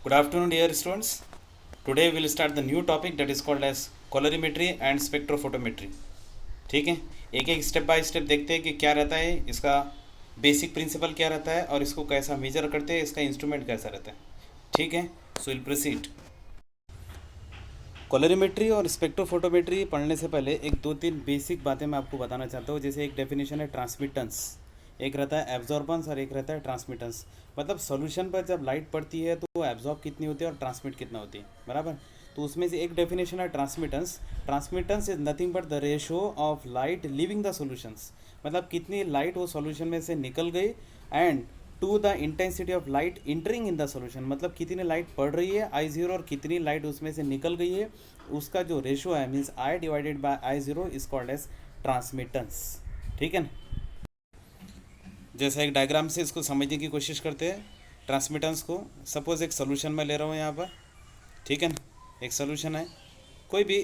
Good afternoon, dear students. Today we will start the new topic that is called as colorimetry and spectrophotometry. ठीक है, एक एक step by step देखते हैं कि क्या रहता है इसका बेसिक प्रिंसिपल क्या रहता है और इसको कैसा मेजर करते हैं, इसका इंस्ट्रूमेंट कैसा रहता है. ठीक है, सो विल प्रोसीड. कलरीमेट्री और स्पेक्ट्रोफोटोमेट्री पढ़ने से पहले एक दो तीन बेसिक बातें मैं आपको बताना चाहता हूँ. जैसे एक डेफिनेशन है ट्रांसमिटेंस, एक रहता है एब्जॉर्बेंस और एक रहता है ट्रांसमिटेंस. मतलब सॉल्यूशन पर जब लाइट पड़ती है तो वो एब्जॉर्ब कितनी होती है और ट्रांसमिट कितना होती है, बराबर. तो उसमें से एक डेफिनेशन है transmittance. Transmittance is nothing but the ratio of light leaving the solutions. मतलब कितनी लाइट वो सॉल्यूशन में से निकल गई and to the intensity of light entering in the solution. मतलब कितनी लाइट पड़ रही है आई जीरो और कितनी लाइट उसमें से निकल गई है, उसका जो रेशो है means I divided by I zero is called as transmittance. ठीक है ना. जैसा एक डायग्राम से इसको समझने की कोशिश करते हैं ट्रांसमिटेंस को. सपोज एक सोल्यूशन मैं ले रहा हूँ यहाँ पर. ठीक है ना, एक सोल्यूशन है, कोई भी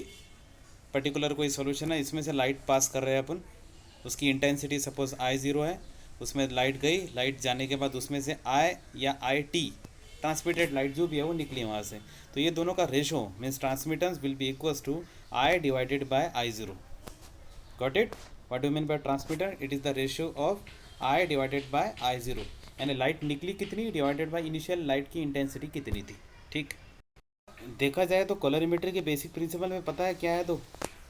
पर्टिकुलर कोई सोल्यूशन है, इसमें से लाइट पास कर रहे हैं अपन. उसकी इंटेंसिटी सपोज आई ज़ीरो है, उसमें लाइट गई, लाइट जाने के बाद उसमें से आई या आई टी ट्रांसमिटेड लाइट जो भी है वो निकली वहाँ से. तो ये दोनों का ratio means transmittance will be equals to I divided by I zero. Got it. What do mean by transmitter? It is the ratio of I divided by I zero. यानी लाइट निकली कितनी डिवाइडेड बाय इनिशियल लाइट की intensity कितनी थी. ठीक. देखा जाए तो कलरीमेट्री के बेसिक प्रिंसिपल में पता है क्या है. तो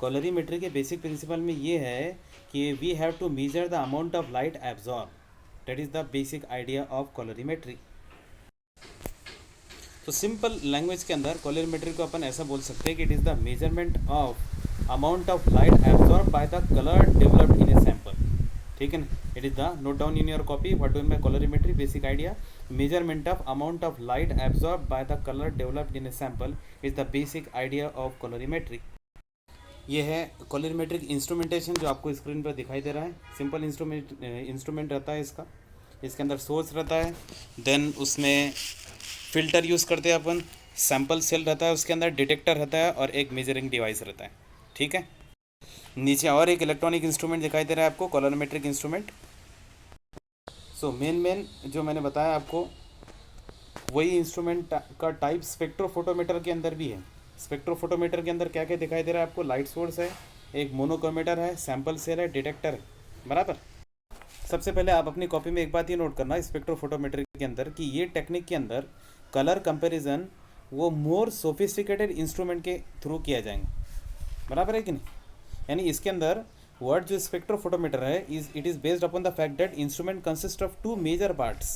कलरीमेट्री के बेसिक प्रिंसिपल में ये है कि we have to measure the amount of light absorb. That is the basic idea of colorimetry. तो सिंपल लैंग्वेज के अंदर कलरीमेट्री को अपन ऐसा बोल सकते हैं कि it is the measurement of amount of light absorb by the colour developed in a sample. ठीक है ना. It is the note down in your copy what do mean by colorimetry. Basic idea measurement of amount of light absorbed by the color developed in a sample is the basic idea of colorimetry. ये है कलरीमेट्रिक instrumentation जो आपको screen पर दिखाई दे रहा है. Simple instrument रहता है इसका. इसके अंदर सोर्स रहता है, देन उसमें फ़िल्टर यूज़ करते हैं अपन, सैम्पल सेल रहता है, उसके अंदर डिटेक्टर रहता है और एक मेजरिंग डिवाइस रहता है. ठीक है. नीचे और एक इलेक्ट्रॉनिक इंस्ट्रूमेंट दिखाई दे रहा है आपको, कलरीमेट्रिक इंस्ट्रूमेंट. सो मेन जो मैंने बताया आपको वही इंस्ट्रूमेंट का टाइप स्पेक्ट्रोफोटोमीटर के अंदर भी है. स्पेक्ट्रोफोटोमीटर के अंदर क्या क्या दिखाई दे रहा है आपको? लाइट सोर्स है, एक मोनोक्रोमीटर है, सैम्पल सेल है, डिटेक्टर है, बराबर. सबसे पहले आप अपनी कॉपी में एक बात ये नोट करना स्पेक्ट्रोफोटोमीटर के अंदर कि ये टेक्निक के अंदर कलर कंपेरिजन वो मोर सोफिस्टिकेटेड इंस्ट्रूमेंट के थ्रू किया जाएंगे, बराबर है कि नहीं. यानी इसके अंदर वर्ड जो स्पेक्ट्रोफोटोमीटर है it is based upon the fact that instrument consist of two major parts.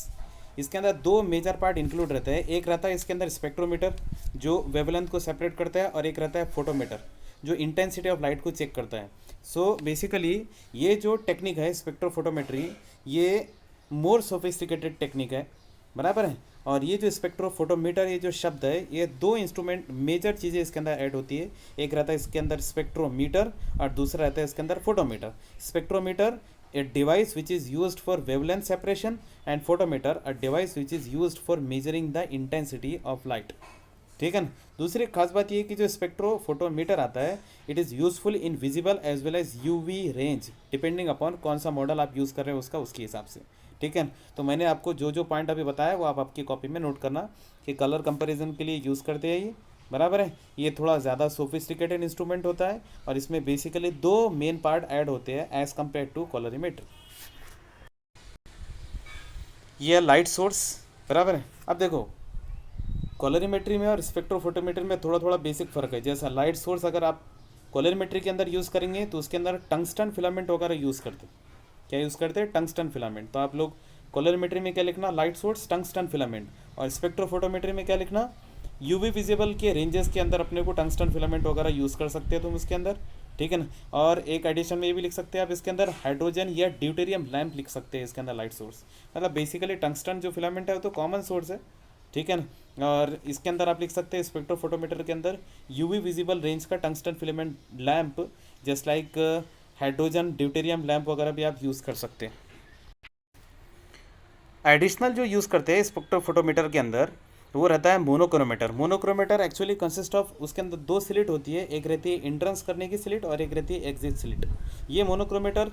इसके अंदर दो मेजर पार्ट इंक्लूड रहते हैं. एक रहता है इसके अंदर स्पेक्ट्रोमीटर जो वेवलेंथ को सेपरेट करता है और एक रहता है फोटोमीटर जो इंटेंसिटी ऑफ लाइट को चेक करता है. सो बेसिकली ये जो टेक्निक है स्पेक्ट्रोफोटोमेट्री ये मोर सोफिस्टिकेटेड टेक्निक है, बराबर है. और ये जो स्पेक्ट्रोफोटोमीटर ये जो शब्द है ये दो इंस्ट्रूमेंट मेजर चीज़ें इसके अंदर ऐड होती है. एक रहता है इसके अंदर स्पेक्ट्रोमीटर और दूसरा रहता है इसके अंदर photometer. Spectrometer a device which is used for wavelength separation and photometer a device which is used for measuring the intensity of light. ठीक है ना. दूसरी खास बात ये कि जो स्पेक्ट्रोफोटोमीटर आता है it is useful in visible as well as UV range depending upon कौन सा मॉडल आप यूज़ कर रहे हो उसका उसके हिसाब से. ठीक है. तो मैंने आपको जो जो पॉइंट अभी बताया वो आप आपकी कॉपी में नोट करना कि कलर कंपेरिजन के लिए यूज़ करते हैं ये, बराबर है. ये थोड़ा ज़्यादा सोफिस्टिकेटेड इंस्ट्रूमेंट होता है और इसमें बेसिकली दो मेन पार्ट ऐड होते हैं एज कम्पेयर टू कलरीमेटर. ये लाइट सोर्स, बराबर है. अब देखो कलरीमेट्री में और स्पेक्ट्रोफोटोमीटर में थोड़ा थोड़ा बेसिक फ़र्क है. जैसा लाइट सोर्स अगर आप कलरीमेट्री के अंदर यूज़ करेंगे तो उसके अंदर टंगस्टन फिलामेंट वगैरह यूज़ करते हैं. क्या यूज़ करते हैं? Tungsten filament. तो आप लोग कलरीमेट्री में क्या लिखना? Light source tungsten filament. और स्पेक्ट्रोफोटोमेट्री में क्या लिखना? यूवी विजिबल के रेंजेस के अंदर अपने को टंगस्टन फिलामेंट वगैरह यूज़ कर सकते हो तुम उसके अंदर. ठीक है ना. और एक एडिशन में ये भी लिख सकते हैं आप इसके अंदर हाइड्रोजन या ड्यूटेरियम लैम्प लिख सकते हैं इसके अंदर लाइट सोर्स. मतलब बेसिकली टंगस्टन जो फिलामेंट है वो तो कॉमन सोर्स है. ठीक है ना. और इसके अंदर आप लिख सकते हैं स्पेक्ट्रोफोटोमीटर के अंदर यूवी विजिबल रेंज का tungsten filament lamp just like hydrogen deuterium lamp वगैरह भी आप यूज़ कर सकते हैं. एडिशनल जो यूज़ करते हैं स्पेक्ट्रोफोटोमीटर के अंदर वो रहता है monochromator. Monochromator actually consist of उसके अंदर दो स्लिट होती है. एक रहती है इंट्रेंस करने की स्लिट और एक रहती है एग्जिट स्लिट. ये मोनोक्रोमीटर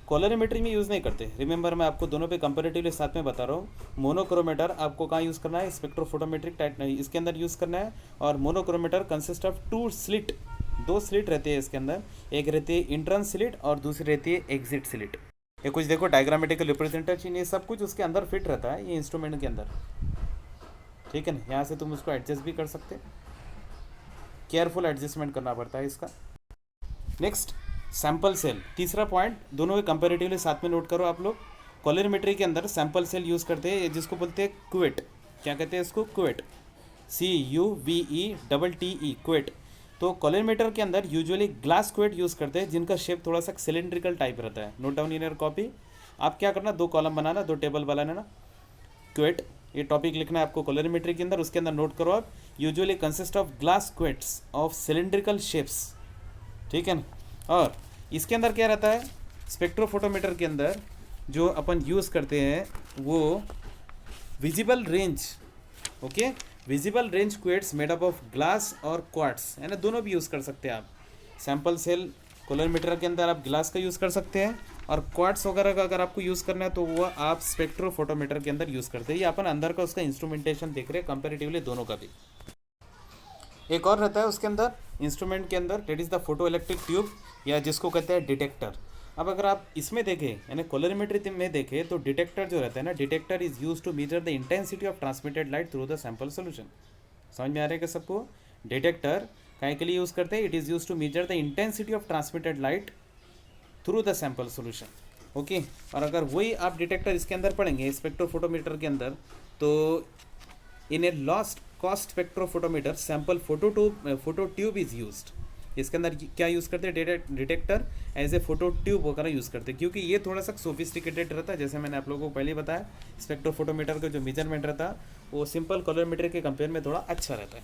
कॉलरीमेट्री में यूज़ नहीं करते। रिमेंबर मैं आपको दोनों पे कंपेरेटिवली साथ में बता रहा हूँ। मोनोक्रोमेटर आपको कहाँ यूज़ करना है, स्पेक्ट्रोफोटोमेट्रिक टाइप इसके अंदर यूज़ करना है। और monochromator consist of two slit, दो स्लिट रहते हैं इसके अंदर, एक रहती है इंट्रन स्लिट और दूसरी रहती है एग्जिट स्लिट। ये कुछ देखो डायग्रामेटिकल रिप्रेजेंटेशन, ये सब कुछ उसके अंदर फिट रहता है ये इंस्ट्रूमेंट के अंदर, ठीक है ना। यहाँ से तुम उसको एडजस्ट भी कर सकते, केयरफुल एडजस्टमेंट करना पड़ता है इसका। नेक्स्ट सैंपल सेल, तीसरा पॉइंट, दोनों के कंपेरेटिवली साथ में नोट करो आप लोग। कॉलरीमेट्री के अंदर सैंपल सेल यूज़ करते हैं जिसको बोलते हैं क्वेट। क्या कहते हैं इसको, क्वेट, CUVETTE, क्वेट। तो कॉलरीमीटर के अंदर यूजुअली ग्लास क्वेट यूज़ करते हैं जिनका शेप थोड़ा सा सिलेंड्रिकल टाइप रहता है। Note down in your copy. आप क्या करना, 2 कॉलम बनाना, 2 टेबल बनाना ना, क्वेट ये टॉपिक लिखना है आपको कॉलरीमेट्री के अंदर। उसके अंदर नोट करो आप, usually consist of glass quotes of cylindrical shapes, ठीक है ना। और इसके अंदर क्या रहता है, स्पेक्ट्रोफोटोमीटर के अंदर जो अपन यूज़ करते हैं वो visible range, okay, visible range quotes made up of glass और क्वार्ट्स, है ना, दोनों भी यूज़ कर सकते हैं आप। सैंपल सेल कॉलरीमीटर के अंदर आप ग्लास का यूज़ कर सकते हैं और क्वार्ट्स वगैरह का अगर आपको यूज़ करना है तो वो आप स्पेक्ट्रोफोटोमीटर के अंदर यूज़ करते हैं। ये अपन अंदर का उसका इंस्ट्रूमेंटेशन देख रहे हैं कंपेरेटिवली दोनों का भी। एक और रहता है उसके अंदर इंस्ट्रूमेंट के अंदर, that is the photo electric tube या जिसको कहते हैं डिटेक्टर। अब अगर आप इसमें देखें यानी कॉलरीमेट्री में देखें तो डिटेक्टर जो रहता है ना, detector is use to measure the intensity of transmitted light through the sample solution. समझ में आ रहा है क्या सबको? डिटेक्टर काय के लिए यूज़ करते हैं, it is use to measure the intensity of transmitted light through the sample solution, okay. और अगर वही आप डिटेक्टर इसके अंदर पढ़ेंगे स्पेक्ट्रोफोटोमीटर के अंदर, तो in a lost cost spectrophotometer sample photo tube is used. इसके अंदर क्या यूज़ करते हैं, detector as a photo tube वगैरह यूज़ करते हैं, क्योंकि ये थोड़ा सा सोफिस्टिकेटेड रहता है। जैसे मैंने आप लोगों को पहले बताया, स्पेक्ट्रोफोटोमीटर का जो मेजरमेंट रहता है वो सिंपल कॉलरीमेट्री के कंपेयर में थोड़ा अच्छा रहता है।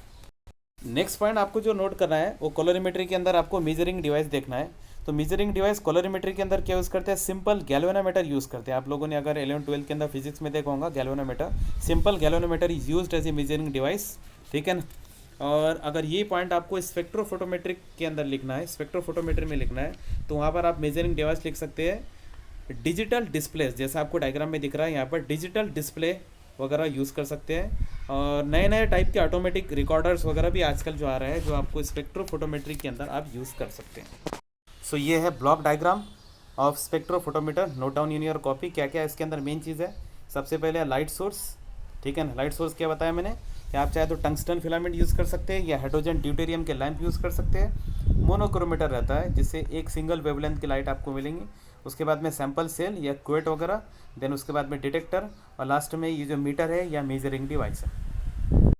नेक्स्ट पॉइंट आपको जो नोट करना है वो कॉलरीमेट्री के अंदर आपको मेजरिंग डिवाइस देखना है। तो मेजरिंग डिवाइस कॉलरीमेट्री के अंदर क्या यूज़ करते हैं, सिंपल गैल्वेनोमीटर यूज़ करते हैं। आप लोगों ने अगर 11th-12th के अंदर फिजिक्स में देखा होगा galvanometer, simple galvanometer is used as a measuring device, ठीक है ना। और अगर ये पॉइंट आपको स्पेक्ट्रोफोटोमेट्रिक के अंदर लिखना है, स्पेक्ट्रोफोटोमेट्री में लिखना है, तो वहाँ पर आप मेजरिंग डिवाइस लिख सकते हैं डिजिटल डिस्प्ले, जैसा आपको डायग्राम में दिख रहा है यहाँ पर डिजिटल डिस्प्ले वगैरह यूज़ कर सकते हैं। और नए नए टाइप के ऑटोमेटिक रिकॉर्डर्स वगैरह भी आजकल जो आ रहे हैं जो आपको स्पेक्ट्रोफोटोमेट्री के अंदर आप यूज़ कर सकते हैं। सो ये है block diagram of spectrophotometer. Note down in your copy क्या क्या इसके अंदर मेन चीज़ है। सबसे पहले लाइट सोर्स, ठीक है ना। लाइट सोर्स क्या बताया मैंने कि आप चाहे तो टंगस्टन फिलामेंट यूज़ कर सकते हैं या हाइड्रोजन ड्यूटेरियम के लैंप यूज़ कर सकते हैं। मोनोक्रोमीटर रहता है जिससे एक सिंगल वेवलेंथ की लाइट आपको मिलेंगी। उसके बाद में सैंपल सेल या क्वेट वगैरह, देन उसके बाद में डिटेक्टर और लास्ट में ये जो मीटर है या मेजरिंग डिवाइस है।